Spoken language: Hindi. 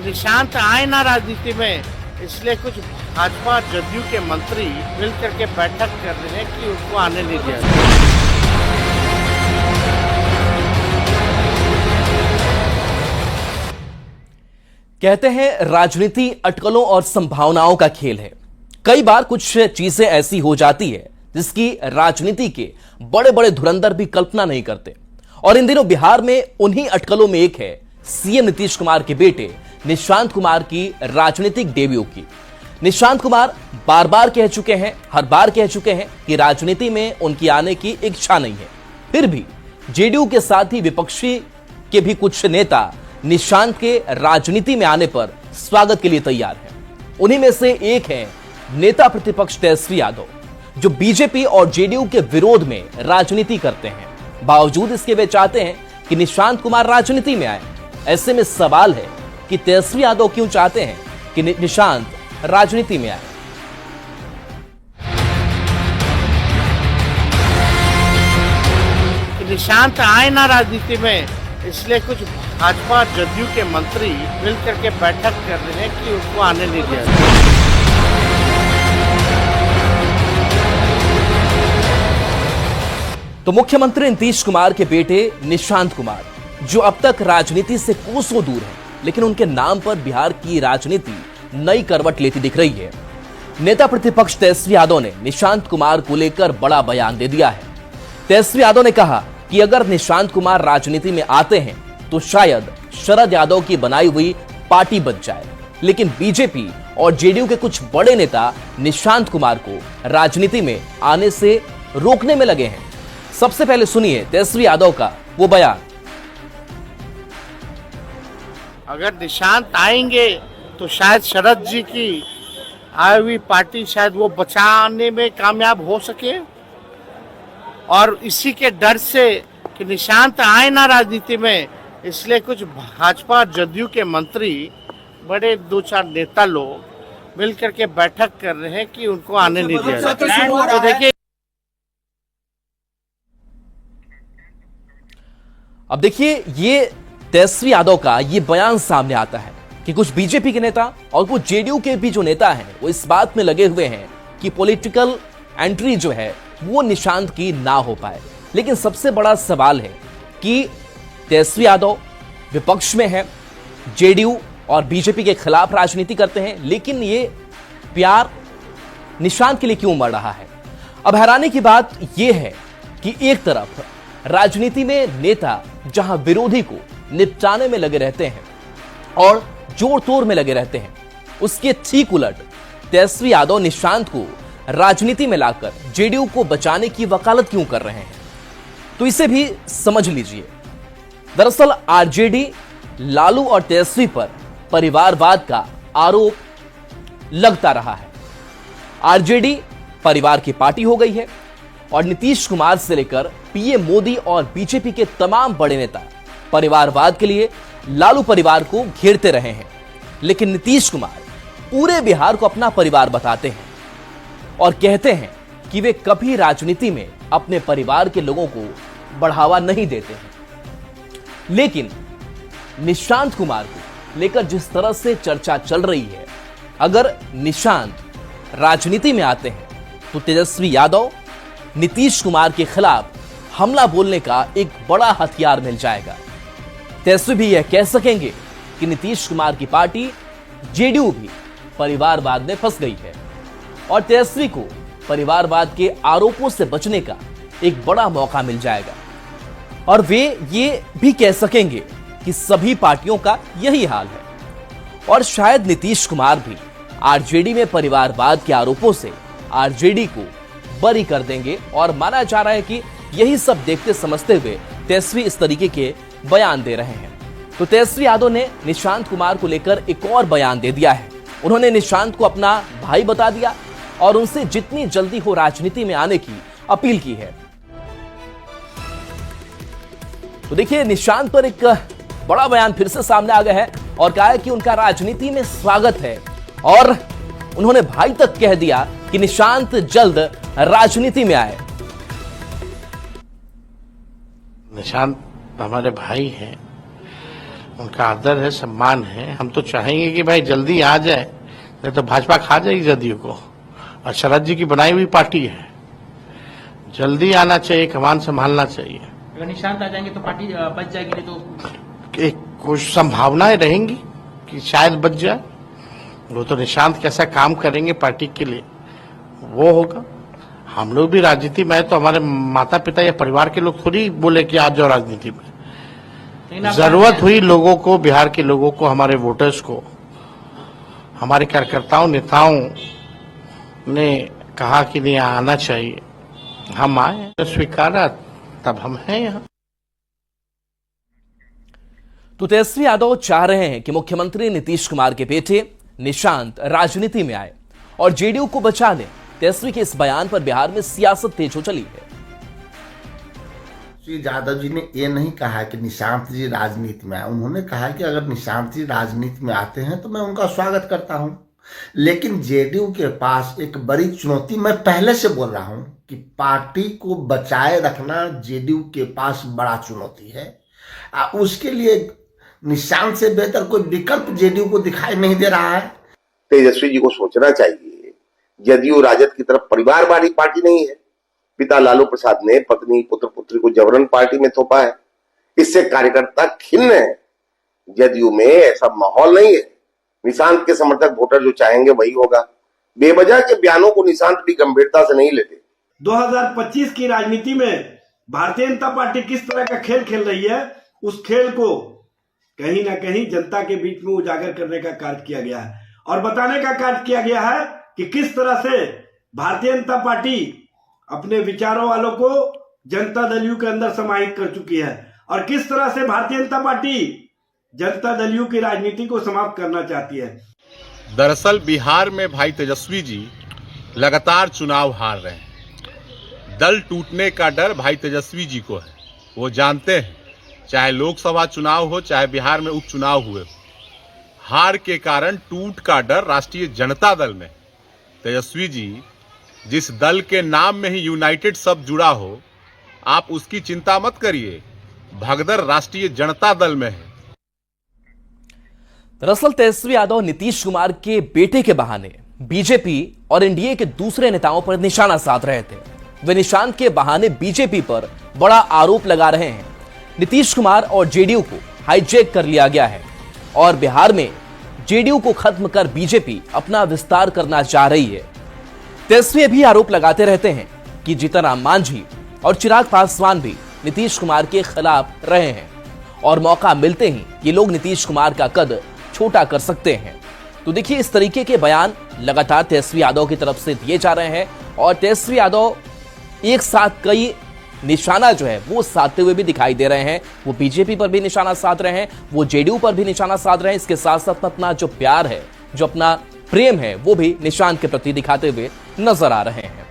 निशांत आए ना राजनीति में, इसलिए कुछ भाजपा जदयू के मंत्री मिलकर के बैठक कर रहे हैं कि उनको आने नहीं दिया जाए। कहते हैं राजनीति अटकलों और संभावनाओं का खेल है। कई बार कुछ चीजें ऐसी हो जाती है जिसकी राजनीति के बड़े बड़े धुरंधर भी कल्पना नहीं करते, और इन दिनों बिहार में उन्हीं अटकलों में एक है सीएम नीतीश कुमार के बेटे निशांत कुमार की राजनीतिक डेब्यू की। निशांत कुमार बार बार कह चुके हैं, हर बार कह चुके हैं कि राजनीति में उनकी आने की इच्छा नहीं है। फिर भी जेडीयू के साथ ही विपक्षी के भी कुछ नेता निशांत के राजनीति में आने पर स्वागत के लिए तैयार हैं। उन्हीं में से एक है नेता प्रतिपक्ष तेजस्वी यादव, जो बीजेपी और जेडीयू के विरोध में राजनीति करते हैं। बावजूद इसके वे चाहते हैं कि निशांत कुमार राजनीति में आए। ऐसे में सवाल है कि तेजस्वी यादव क्यों चाहते हैं कि निशांत राजनीति में आए। निशांत आए ना राजनीति में, इसलिए कुछ भाजपा जदयू के मंत्री मिलकर के बैठक कर रहे हैं कि उनको आने नहीं दिया जाए। तो मुख्यमंत्री नीतीश कुमार के बेटे निशांत कुमार, जो अब तक राजनीति से कोसों दूर हैं, लेकिन उनके नाम पर बिहार की राजनीति नई करवट लेती दिख रही है। नेता प्रतिपक्ष तेजस्वी यादव ने निशांत कुमार को लेकर बड़ा बयान दे दिया है। तेजस्वी यादव ने कहा कि अगर निशांत कुमार राजनीति में आते हैं तो शायद शरद यादव की बनाई हुई पार्टी बच जाए, लेकिन बीजेपी और जेडीयू के कुछ बड़े नेता निशांत कुमार को राजनीति में आने से रोकने में लगे हैं। सबसे पहले सुनिए तेजस्वी यादव का वो बयान। अगर निशांत आएंगे तो शायद शरद जी की आई हुई पार्टी शायद वो बचाने में कामयाब हो सके, और इसी के डर से कि निशांत आए ना राजनीति में, इसलिए कुछ भाजपा जदयू के मंत्री, बड़े 2-4 नेता लोग मिलकर के बैठक कर रहे हैं कि उनको आने नहीं दिया जाए। तो देखिए, अब देखिए ये तेजस्वी यादव का ये बयान सामने आता है कि कुछ बीजेपी के नेता और कुछ जेडीयू के भी जो नेता हैं वो इस बात में लगे हुए हैं कि पॉलिटिकल एंट्री जो है वो निशांत की ना हो पाए। लेकिन सबसे बड़ा सवाल है कि तेजस्वी यादव विपक्ष में है, जेडीयू और बीजेपी के खिलाफ राजनीति करते हैं, लेकिन ये प्यार निशांत के लिए क्यों मर रहा है। अब हैरानी की बात यह है कि एक तरफ राजनीति में नेता जहां विरोधी को निपटाने में लगे रहते हैं और जोड़ तोड़ में लगे रहते हैं, उसके ठीक उलट तेजस्वी यादव निशांत को राजनीति में लाकर जेडीयू को बचाने की वकालत क्यों कर रहे हैं, तो इसे भी समझ लीजिए। दरअसल आरजेडी लालू और तेजस्वी पर परिवारवाद का आरोप लगता रहा है। आरजेडी परिवार की पार्टी हो गई है और नीतीश कुमार से लेकर पीएम मोदी और बीजेपी के तमाम बड़े नेता परिवारवाद के लिए लालू परिवार को घेरते रहे हैं, लेकिन नीतीश कुमार पूरे बिहार को अपना परिवार बताते हैं और कहते हैं कि वे कभी राजनीति में अपने परिवार के लोगों को बढ़ावा नहीं देते हैं। लेकिन निशांत कुमार को लेकर जिस तरह से चर्चा चल रही है, अगर निशांत राजनीति में आते हैं तो तेजस्वी यादव नीतीश कुमार के खिलाफ हमला बोलने का एक बड़ा हथियार मिल जाएगा। तेजस्वी भी यह कह सकेंगे कि नीतीश कुमार की पार्टी जेडीयू भी परिवारवाद में फंस गई है और तेजस्वी को परिवारवाद के आरोपों से बचने का एक बड़ा मौका मिल जाएगा। और वे ये भी कह सकेंगे कि सभी पार्टियों का यही हाल है और शायद नीतीश कुमार भी आरजेडी में परिवारवाद के आरोपों से आरजेडी को बरी कर देंगे। और माना जा रहा है कि यही सब देखते समझते हुए तेजस्वी इस तरीके के बयान दे रहे हैं। तो तेजस्वी यादव ने निशांत कुमार को लेकर एक और बयान दे दिया है। उन्होंने निशांत को अपना भाई बता दिया और उनसे जितनी जल्दी हो राजनीति में आने की अपील की है। तो देखिए निशांत पर एक बड़ा बयान फिर से सामने आ गया है और कहा है कि उनका राजनीति में स्वागत है और उन्होंने भाई तक कह दिया कि निशांत जल्द राजनीति में आए। निशांत हमारे भाई हैं उनका आदर है, सम्मान है। हम तो चाहेंगे कि भाई जल्दी आ जाए, नहीं तो भाजपा खा जाएगी जदयू को। और शरद जी की बनाई हुई पार्टी है, जल्दी आना चाहिए, कमान संभालना चाहिए। अगर निशांत आ जाएंगे तो पार्टी बच जाएगी, नहीं तो एक कुछ संभावनाएं रहेंगी कि शायद बच जाए। वो तो निशांत कैसा काम करेंगे पार्टी के लिए वो होगा। हम लोग भी राजनीति में, तो हमारे माता पिता या परिवार के लोग थोड़ी बोले कि आप जाओ राजनीति में। जरूरत हुई लोगों को, बिहार के लोगों को, हमारे वोटर्स को, हमारे कार्यकर्ताओं नेताओं ने कहा कि नहीं आना चाहिए, हम आए, तो स्वीकारा, तब हम हैं यहाँ। तो तेजस्वी यादव चाह रहे हैं कि मुख्यमंत्री नीतीश कुमार के बेटे निशांत राजनीति में आए और जेडीयू को बचा लें। तेजस्वी के इस बयान पर बिहार में सियासत तेज हो चली है। श्री यादव जी ने ये नहीं कहा कि निशांत जी राजनीति में आए, उन्होंने कहा कि अगर निशांत जी राजनीति में आते हैं तो मैं उनका स्वागत करता हूं। लेकिन जेडीयू के पास एक बड़ी चुनौती, मैं पहले से बोल रहा हूं कि पार्टी को बचाए रखना जेडीयू के पास बड़ा चुनौती है। उसके लिए निशांत से बेहतर कोई विकल्प जेडीयू को दिखाई नहीं दे रहा है। तेजस्वी जी को सोचना चाहिए, जदयू राजद की तरफ परिवारवादी पार्टी नहीं है। पिता लालू प्रसाद ने पत्नी पुत्र पुत्री को जबरन पार्टी में थोपा है, इससे कार्यकर्ता खिन्न है। जदयू में ऐसा माहौल नहीं है। निशांत के समर्थक वोटर जो चाहेंगे वही होगा। बेवजह के बयानों को निशांत भी गंभीरता से नहीं लेते। 2025 की राजनीति में भारतीय जनता पार्टी किस तरह का खेल खेल रही है, उस खेल को कहीं ना कहीं जनता के बीच में उजागर करने का कार्य किया गया है और बताने का कार्य किया गया है कि किस तरह से भारतीय जनता पार्टी अपने विचारों वालों को जनता दल यू के अंदर समाहित कर चुकी है और किस तरह से भारतीय जनता पार्टी जनता दल यू की राजनीति को समाप्त करना चाहती है। दरअसल बिहार में भाई तेजस्वी जी लगातार चुनाव हार रहे हैं। दल टूटने का डर भाई तेजस्वी जी को है। वो जानते हैं, चाहे लोकसभा चुनाव हो, चाहे बिहार में उपचुनाव हुए, हार के कारण टूट का डर राष्ट्रीय जनता दल में। तेजस्वी जी जिस दल के नाम में ही यूनाइटेड शब्द जुड़ा हो, आप उसकी चिंता मत करिए, भगदड़ राष्ट्रीय जनता दल में है। दरअसल तेजस्वी यादव नीतीश कुमार के बेटे के बहाने बीजेपी और एनडीए के दूसरे नेताओं पर निशाना साध रहे थे। वे निशांत के बहाने बीजेपी पर बड़ा आरोप लगा रहे हैं। नीतीश कुमार और जेडीयू को हाईजैक कर लिया गया है और बिहार में जेडीयू को खत्म कर बीजेपी अपना विस्तार करना चाह रही है। तेजस्वी भी आरोप लगाते रहते हैं कि जीतन राम मांझी और चिराग पासवान भी नीतीश कुमार के खिलाफ रहे हैं और मौका मिलते ही ये लोग नीतीश कुमार का कद छोटा कर सकते हैं। तो देखिए, इस तरीके के बयान लगातार तेजस्वी यादव की तरफ से दिए जा रहे हैं और तेजस्वी यादव एक साथ कई निशाना जो है वो साधते हुए भी दिखाई दे रहे हैं। वो बीजेपी पर भी निशाना साध रहे हैं, वो जेडीयू पर भी निशाना साध रहे हैं। इसके साथ साथ अपना जो प्यार है, जो अपना प्रेम है, वो भी निशांत के प्रति दिखाते हुए नजर आ रहे हैं।